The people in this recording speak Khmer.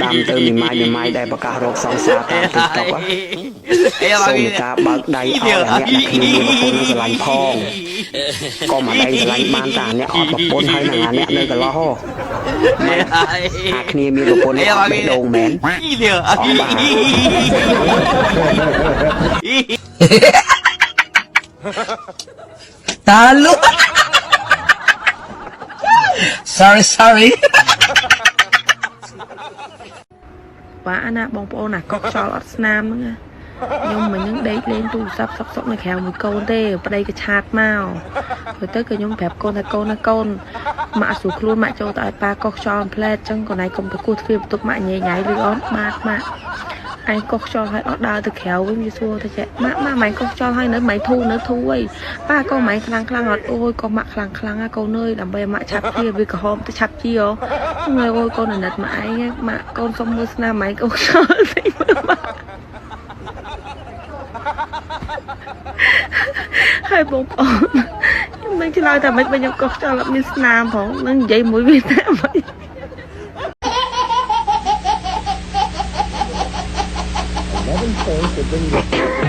đam từ miền mai đại bạc cà rốt song sa ta tụt tóc á song cá bạc đầy ao là nhẹ là khiมีบางคนนั่นก็ลันพองก็มาได้ลันบ้านตาเนี่ยออกบางคนให้หนังงานเนี่ยนั่นก็ล้อหากนี่มีบางคนเนี่ยไม่โด่งแมนสองบาท Talu. Sorry. ប៉ាណាបងប្អូនណាកុកខ្យល់អត់ស្នាមហ្នឹងខ្ញុំមិននឹងដេកលេងទូរស័ព្ទសុកនៅក្រៅមួយកូនទេប្តីក៏ឆាតមកទៅទៅក៏ខ្ញុំប្រាប់កូនថាកូនម៉ាក់ស្រួលខ្លួនម៉ាក់ចូលទៅឲ្យប៉ាកុកខ្យល់ផ្លែតចឹងកូនឯងកុំទៅគោះទ្វារបន្ទប់ម៉ាក់ញ៉ៃញ៉ៃឬអត់ម៉ាក់ឯងកុកខ្យល់ឲ្យអត់ដើរទៅក្រៅវិញវាសួរទៅចេះម៉ាក់ម៉ែកុកខ្យល់ឲ្យនៅម៉ែធូអីប៉ាកូនម៉ែខ្លាំងអត់អូយកុំម៉ាក់ខ្លាំងណាកូនអើយដើម្បីម៉ាក់ឆាប់ជាវាក្រហមទៅឆាប់ជាហ្នឹងអូយកូនអាណិតម៉ាក់ឯងម៉ាក់កូនសុំមើលស្នាមម៉ែកុកខ្យល់តិចមើលម៉ាក់ហើយបងប្អូនខ្ញុំមិនឆ្លើយថាមិនខ្ញុំកុសចោលអត់មានស្នាមផងនឹងនិយាយមួយវាតែមិន 11 points to bring the